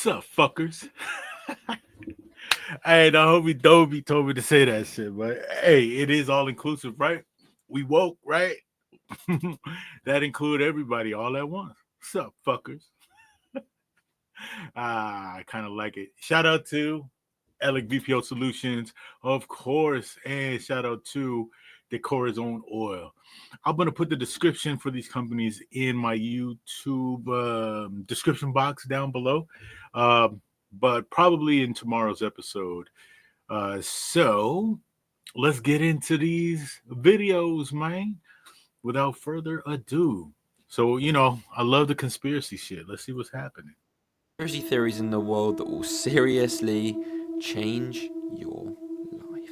Sup, fuckers? Hey, the homie Dobie told me to say that shit, but hey, it is all inclusive, right? We woke, right? That include everybody all at once. Sup, fuckers? I kind of like it. Shout out to Alec VPO Solutions, of course, and shout out to Decora's Own Oil. I'm gonna put the description for these companies in my YouTube description box down below, but probably in tomorrow's episode. So let's get into these videos, man. Without further ado. So, I love the conspiracy shit. Let's see what's happening. Conspiracy theories in the world that will seriously change your life.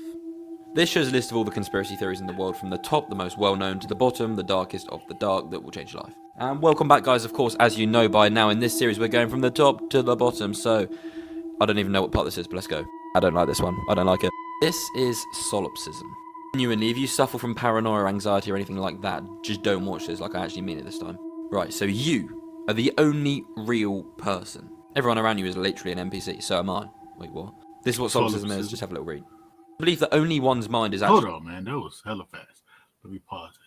This shows a list of all the conspiracy theories in the world from the top, the most well-known, to the bottom, the darkest of the dark that will change your life. And welcome back, guys. Of course, as you know by now, in this series we're going from the top to the bottom, so I don't even know what part this is, but let's go. I don't like this one. I don't like it. This is solipsism. Genuinely, if you suffer from paranoia, anxiety, or anything like that, just don't watch this. Like, I actually mean it this time. Right, so you are the only real person. Everyone around you is literally an NPC, so am I. Wait, what? This is what solipsism is, just have a little read. I believe that only one's mind is actually... Hold on, man, that was hella fast. Let me pause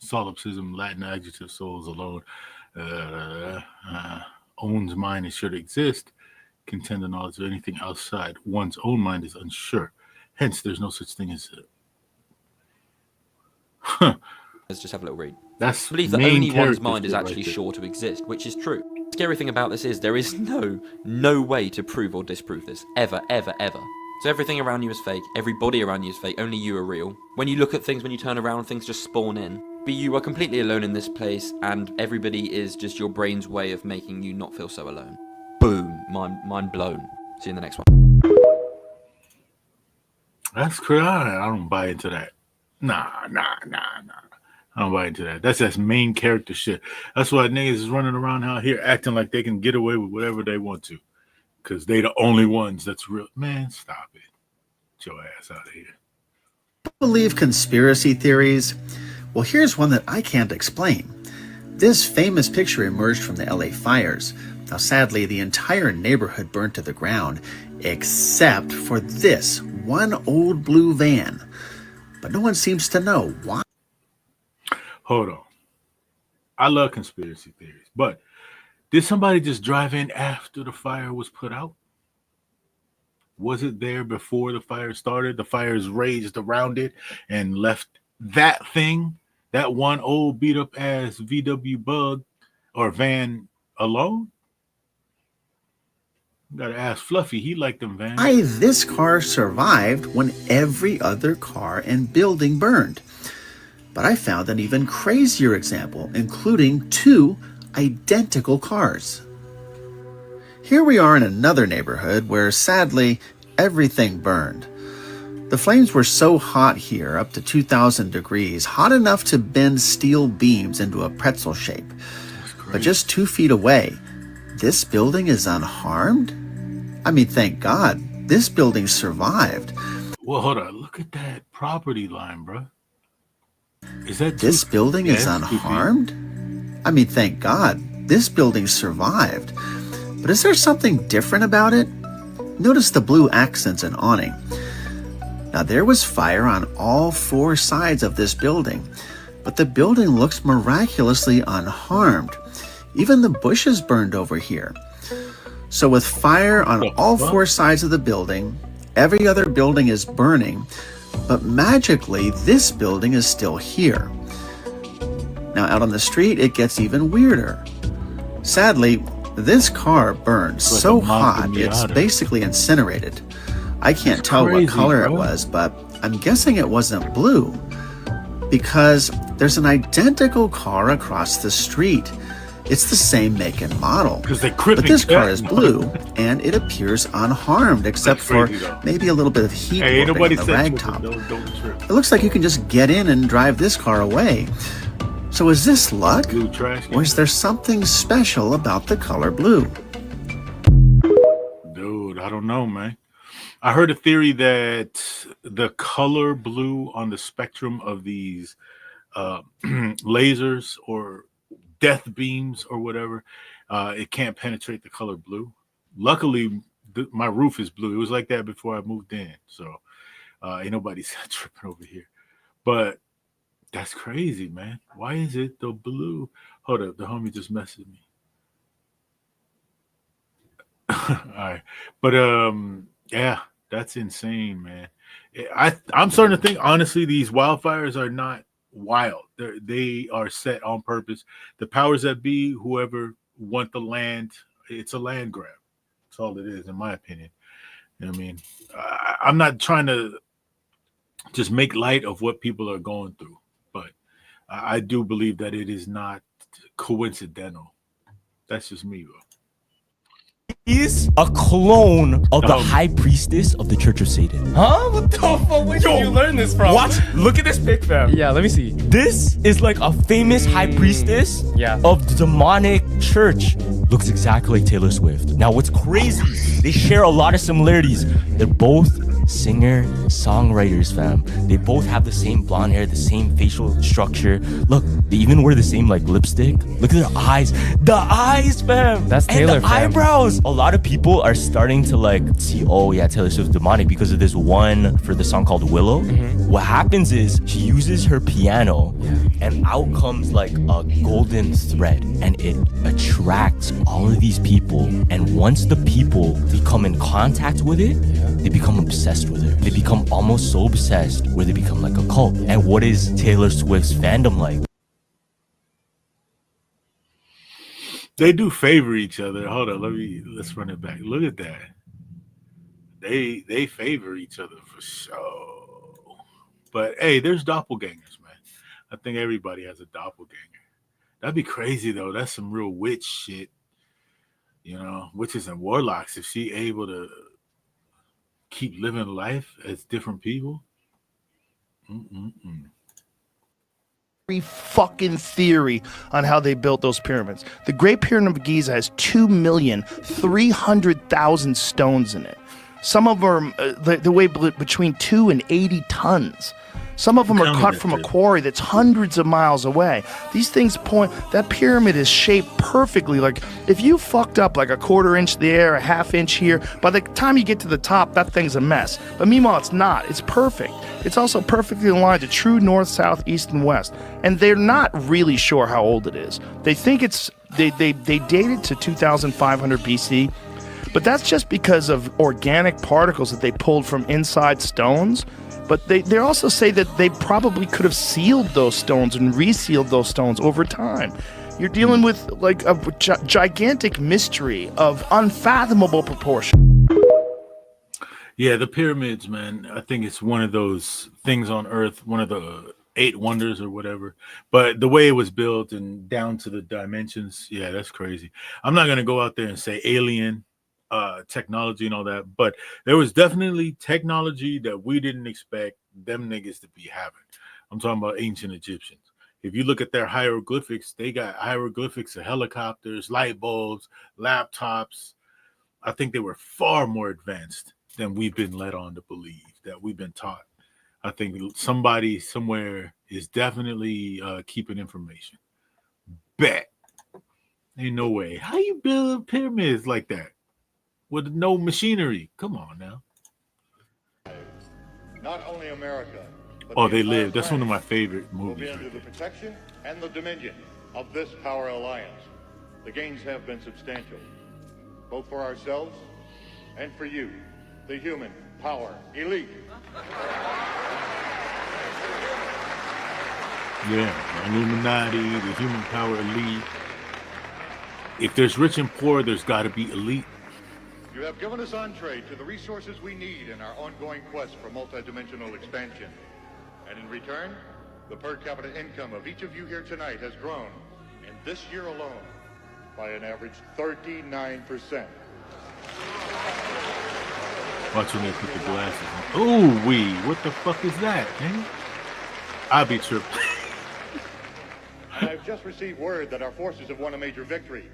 it. Solipsism, Latin adjective, souls alone. One's mind is sure to exist. Contend the knowledge of anything outside one's own mind is unsure. Hence, there's no such thing as... Let's just have a little read. That's I believe that only one's mind is actually sure to exist, which is true. The scary thing about this is there is no way to prove or disprove this. Ever, ever, ever. So everything around you is fake, everybody around you is fake, only you are real. When you look at things, when you turn around, things just spawn in. But you are completely alone in this place, and everybody is just your brain's way of making you not feel so alone. Boom. Mind blown. See you in the next one. That's crazy. I don't buy into that. Nah. I don't buy into that. That's main character shit. That's why niggas is running around out here acting like they can get away with whatever they want to. Because they the only ones that's real. Man, stop it. Get your ass out of here. Believe conspiracy theories? Well, here's one that I can't explain. This famous picture emerged from the LA fires. Now, sadly, the entire neighborhood burnt to the ground, except for this one old blue van. But no one seems to know why. Hold on. I love conspiracy theories, but did somebody just drive in after the fire was put out? Was it there before the fire started? The fires raged around it and left that thing, that one old beat up ass VW bug or van alone? Gotta ask Fluffy. He liked them vans. Why this car survived when every other car and building burned. But I found an even crazier example, including two identical cars. Here we are in another neighborhood where, sadly, everything burned. The flames were so hot here, up to 2,000 degrees, hot enough to bend steel beams into a pretzel shape. But just 2 feet away, this building is unharmed? I mean, thank God, this building survived. Well, hold on. Look at that property line, bro. Is that this building is unharmed? I mean, thank God, this building survived. But is there something different about it? Notice the blue accents and awning. Now, there was fire on all 4 sides of this building, but the building looks miraculously unharmed. Even the bushes burned over here. So with fire on all 4 sides of the building, every other building is burning, but magically this building is still here. Now out on the street, it gets even weirder. Sadly, this car burned so hot, it's basically incinerated. I can't tell what color it was, but I'm guessing it wasn't blue, because there's an identical car across the street. It's the same make and model, but this car is blue, and it appears unharmed, except for maybe a little bit of heat warping on the rag top. It looks like you can just get in and drive this car away. So is this luck, or is there something special about the color blue? Dude, I don't know, man. I heard a theory that the color blue on the spectrum of these lasers or death beams or whatever It can't penetrate the color blue. Luckily, my roof is blue. It was like that before I moved in, so ain't nobody tripping over here. But that's crazy, man. Why is it the blue? Hold up, the homie just messaged me. All right, but yeah, that's insane, man. I'm starting to think honestly, these wildfires are not wild. They are set on purpose. The powers that be, whoever want the land, it's a land grab. That's all it is, in my opinion. You know what I mean, I'm not trying to just make light of what people are going through, but I do believe that it is not coincidental. That's just me, bro. Is a clone of the high priestess of the Church of Satan. Huh? What the fuck? Where did you learn this from? Watch, look at this pic, fam. Yeah, let me see. This is like a famous high priestess of the demonic church. Looks exactly like Taylor Swift. Now, what's crazy, they share a lot of similarities. They're both singer-songwriters, fam. They both have the same blonde hair, the same facial structure. Look, they even wear the same like lipstick. Look at their eyes. The eyes, fam. That's Taylor, and the fam. eyebrows. A lot of people are starting to like see, oh yeah, Taylor Swift's demonic because of this one for the song called Willow. What happens is she uses her piano and out comes like a golden thread and it attracts all of these people. And once the people become in contact with it, they become obsessed with her. They become almost so obsessed where they become like a cult. And what is Taylor Swift's fandom like? They do favor each other. Hold on, let's run it back. Look at that. They favor each other for sure. But hey, there's doppelgangers, man. I think everybody has a doppelganger. That'd be crazy though. That's some real witch shit. You know, witches and warlocks. If she able to keep living life as different people. Every fucking theory on how they built those pyramids. The Great Pyramid of Giza has 2,300,000 stones in it. Some of them they weigh between 2 and 80 tons. Some of them are cut from a quarry that's hundreds of miles away. These things point, that pyramid is shaped perfectly. Like, if you fucked up like a quarter inch there, a half inch here, by the time you get to the top, that thing's a mess. But meanwhile, it's not. It's perfect. It's also perfectly aligned to true north, south, east, and west. And they're not really sure how old it is. They think they date it to 2,500 BC, but that's just because of organic particles that they pulled from inside stones. But they also say that they probably could have sealed those stones and resealed those stones over time. You're dealing with like a gigantic mystery of unfathomable proportion. Yeah, the pyramids, man. I think it's one of those things on Earth, one of the 8 wonders or whatever. But the way it was built and down to the dimensions, yeah, that's crazy. I'm not gonna go out there and say alien technology and all that, but there was definitely technology that we didn't expect them niggas to be having. I'm talking about ancient Egyptians. If you look at their hieroglyphics, they got hieroglyphics of helicopters, light bulbs, laptops. I think they were far more advanced than we've been led on to believe, that we've been taught. I think somebody somewhere is definitely keeping information. Bet. Ain't no way. How you build pyramids like that with no machinery? Come on now. Not only America, but Oh, They Live. That's one of my favorite will movies. be under the protection and the dominion of this power alliance. The gains have been substantial, both for ourselves and for you, the human power elite. Yeah, the Illuminati, the human power elite. If there's rich and poor, there's got to be elite. You have given us entree to the resources we need in our ongoing quest for multidimensional expansion. And in return, the per capita income of each of you here tonight has grown, in this year alone, by an average 39%. Watch when they put the glasses on. Ooh, what the fuck is that, man? I'll be tripping. And I've just received word that our forces have won a major victory.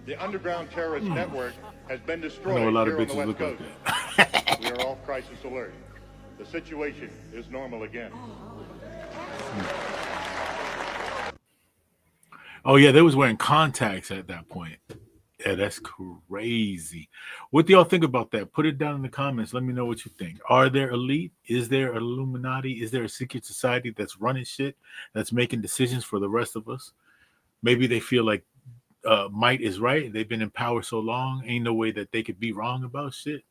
The underground terrorist network has been destroyed I know a lot of here on the bitches West look Coast. like that. We are off crisis alert. The situation is normal again. Oh yeah, they was wearing contacts at that point. Yeah, that's crazy. What do y'all think about that? Put it down in the comments. Let me know what you think. Are there elite? Is there Illuminati? Is there a secret society that's running shit, that's making decisions for the rest of us? Maybe they feel like might is right. They've been in power so long, ain't no way that they could be wrong about shit.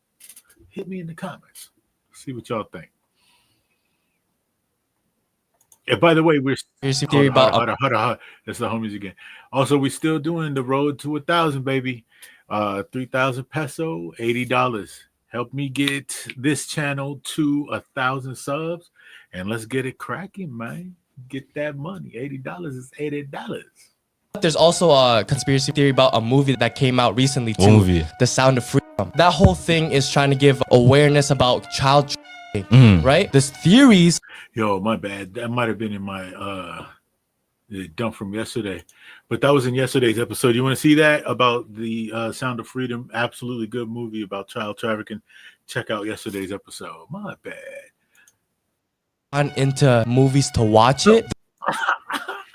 Hit me in the comments. See what y'all think. And by the way, we're theory about that's the homies again. Also, we're still doing the road to 1,000, baby. 3,000 peso, $80. Help me get this channel to 1,000 subs, and let's get it cracking, man. Get that money. $80 is $80. There's also a conspiracy theory about a movie that came out recently too. What movie? The Sound of Freedom. That whole thing is trying to give awareness about child trafficking, right? There's theories. Yo, my bad. That might have been in my dump from yesterday, but that was in yesterday's episode. You want to see that about the Sound of Freedom? Absolutely good movie about child trafficking. Check out yesterday's episode. My bad. I'm into movies to watch it.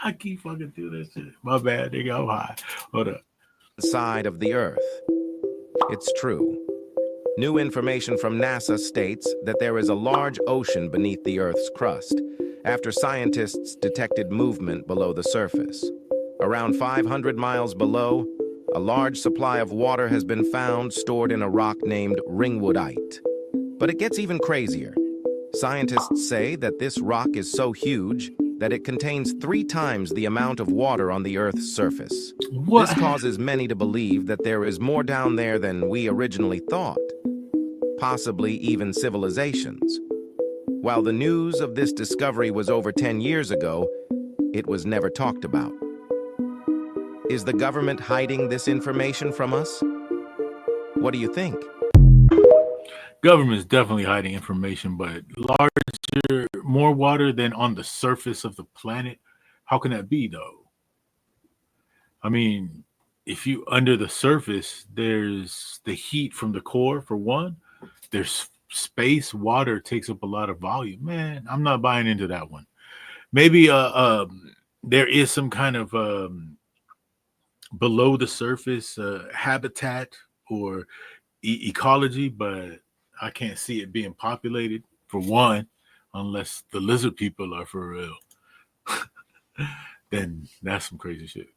I keep fucking doing this shit. My bad. They go high. Hold up. Side of the Earth. It's true. New information from NASA states that there is a large ocean beneath the Earth's crust, after scientists detected movement below the surface. Around 500 miles below, a large supply of water has been found stored in a rock named ringwoodite. But it gets even crazier. Scientists say that this rock is so huge that it contains 3 times the amount of water on the Earth's surface. What? This causes many to believe that there is more down there than we originally thought, possibly even civilizations. While the news of this discovery was over 10 years ago, it was never talked about. Is the government hiding this information from us? What do you think? Government's definitely hiding information, but larger, more water than on the surface of the planet. How can that be, though? I mean, if you under the surface, there's the heat from the core for one. There's space. Water takes up a lot of volume. Man, I'm not buying into that one. Maybe there is some kind of below the surface habitat or ecology, but I can't see it being populated for one, unless the lizard people are for real. Then that's some crazy shit.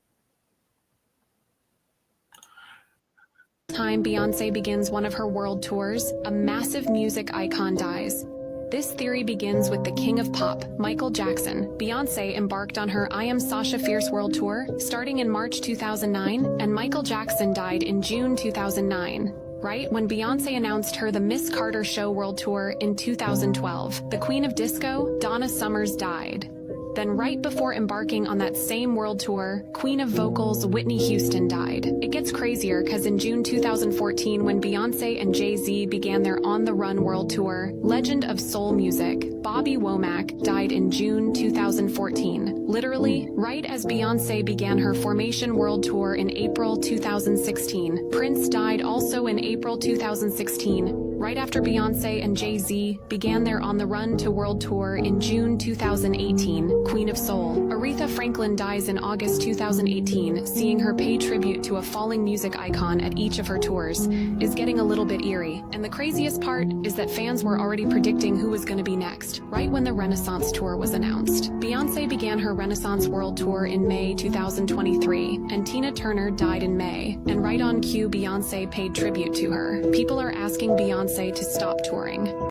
Time Beyonce begins one of her world tours, a massive music icon dies. This theory begins with the king of pop, Michael Jackson. Beyonce embarked on her I Am Sasha Fierce World Tour starting in March 2009, and Michael Jackson died in June 2009. Right when Beyonce announced her The Miss Carter Show World Tour in 2012, the Queen of Disco, Donna Summers, died. Then right before embarking on that same world tour, Queen of Vocals Whitney Houston died. It gets crazier because in June 2014, when Beyonce and Jay-Z began their On the Run world tour, legend of soul music, Bobby Womack, died in June 2014. Literally, right as Beyonce began her Formation world tour in April 2016. Prince died also in April 2016, right after Beyonce and Jay-Z began their On the Run to world tour in June 2018. Queen of Soul. Aretha Franklin dies in August 2018, seeing her pay tribute to a falling music icon at each of her tours is getting a little bit eerie. And the craziest part is that fans were already predicting who was going to be next, right when the Renaissance tour was announced. Beyonce began her Renaissance World Tour in May 2023, and Tina Turner died in May. And right on cue, Beyonce paid tribute to her. People are asking Beyonce to stop touring.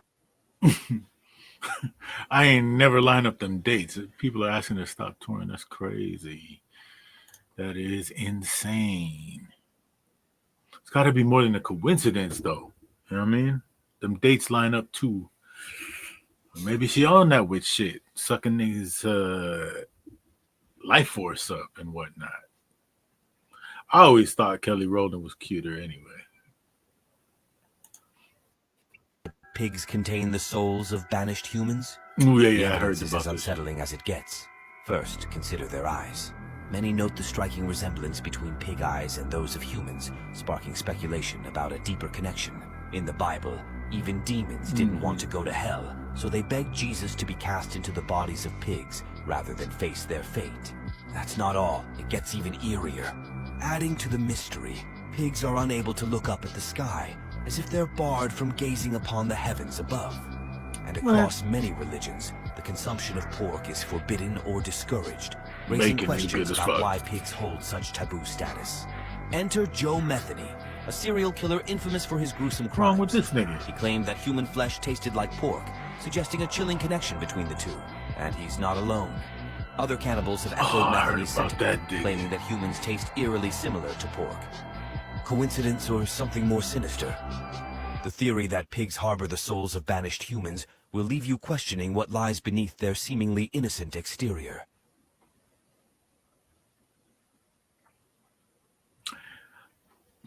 I ain't never lined up them dates. People are asking to stop touring. That's crazy. That is insane. It's got to be more than a coincidence, though. You know what I mean? Them dates line up too. Or maybe she on that with shit, sucking niggas' life force up and whatnot. I always thought Kelly Rowland was cuter anyway. Pigs contain the souls of banished humans? Oh, yeah, The I heard evidence is about as this. unsettling as it gets. First, consider their eyes. Many note the striking resemblance between pig eyes and those of humans, sparking speculation about a deeper connection. In the Bible, even demons didn't want to go to hell, so they begged Jesus to be cast into the bodies of pigs rather than face their fate. That's not all. It gets even eerier. Adding to the mystery, pigs are unable to look up at the sky, as if they're barred from gazing upon the heavens above. And across many religions, the consumption of pork is forbidden or discouraged, raising questions about why pigs hold such taboo status. Enter Joe Metheny, a serial killer infamous for his gruesome crimes. What's wrong with this nigga? He claimed that human flesh tasted like pork, suggesting a chilling connection between the two. And he's not alone. Other cannibals have echoed Metheny's sentiment, claiming that humans taste eerily similar to pork. Coincidence or something more sinister? The theory that pigs harbor the souls of banished humans will leave you questioning what lies beneath their seemingly innocent exterior.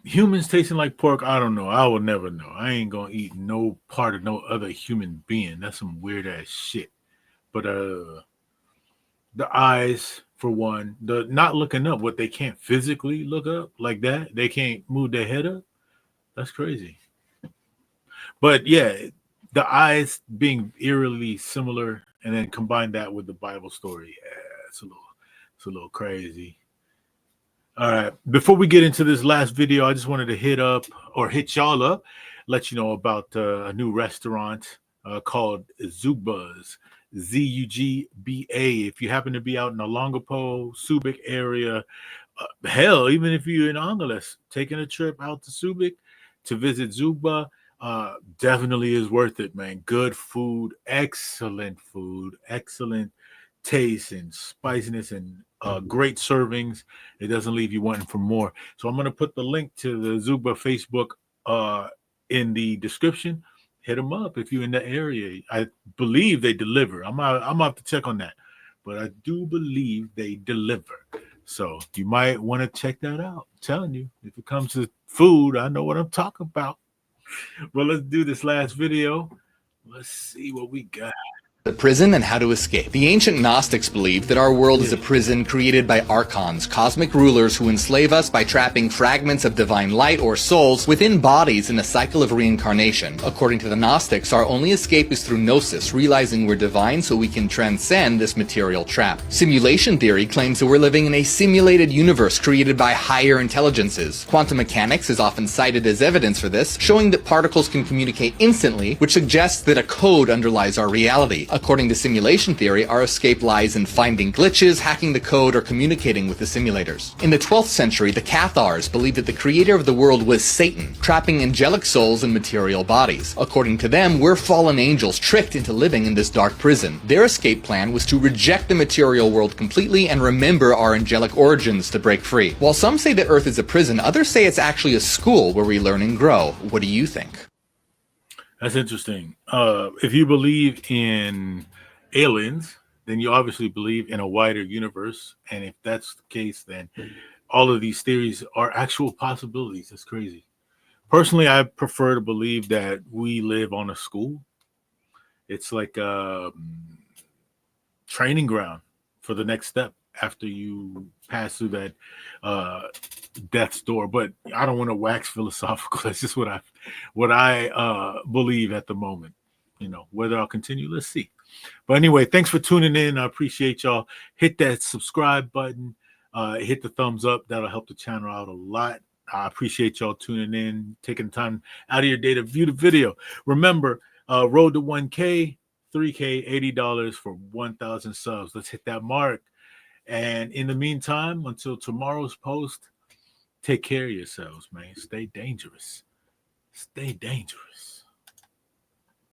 Humans tasting like pork, I don't know. I will never know. I ain't gonna eat no part of no other human being. That's some weird ass shit. But the eyes, for one, the not looking up, what they can't physically look up like that. They can't move their head up. That's crazy. But yeah, the eyes being eerily similar, and then combine that with the Bible story. Yeah, it's a little crazy. All right. Before we get into this last video, I just wanted to hit y'all up, let you know about a new restaurant called Zugba's. Zugba. If you happen to be out in the Longapo, Subic area, hell, even if you're in Angeles, taking a trip out to Subic to visit Zugba, definitely is worth it, man. Good food, excellent taste and spiciness, and great servings. It doesn't leave you wanting for more. So I'm going to put the link to the Zugba Facebook in the description. Hit them up if you're in the area. I believe they deliver. I'm gonna have to check on that, but I do believe they deliver. So you might want to check that out. I'm telling you, if it comes to food, I know what I'm talking about. Well, let's do this last video. Let's see what we got. The prison and how to escape. The ancient Gnostics believed that our world is a prison created by archons, cosmic rulers who enslave us by trapping fragments of divine light or souls within bodies in a cycle of reincarnation. According to the Gnostics, our only escape is through gnosis, realizing we're divine so we can transcend this material trap. Simulation theory claims that we're living in a simulated universe created by higher intelligences. Quantum mechanics is often cited as evidence for this, showing that particles can communicate instantly, which suggests that a code underlies our reality. According to simulation theory, our escape lies in finding glitches, hacking the code, or communicating with the simulators. In the 12th century, the Cathars believed that the creator of the world was Satan, trapping angelic souls in material bodies. According to them, we're fallen angels tricked into living in this dark prison. Their escape plan was to reject the material world completely and remember our angelic origins to break free. While some say that Earth is a prison, others say it's actually a school where we learn and grow. What do you think? That's interesting. If you believe in aliens, then you obviously believe in a wider universe. And if that's the case, then all of these theories are actual possibilities. That's crazy. Personally, I prefer to believe that we live on a school. It's like a training ground for the next step after you pass through that death's door. But I don't want to wax philosophical. That's just what I believe at the moment. You know, whether I'll continue, let's see. But anyway, thanks for tuning in. I appreciate y'all. Hit that subscribe button. Hit the thumbs up. That'll help the channel out a lot. I appreciate y'all tuning in, taking time out of your day to view the video. Remember, road to 1K, 3K, $80 for 1,000 subs. Let's hit that mark. And in the meantime, until tomorrow's post, take care of yourselves, man. Stay dangerous. Stay dangerous.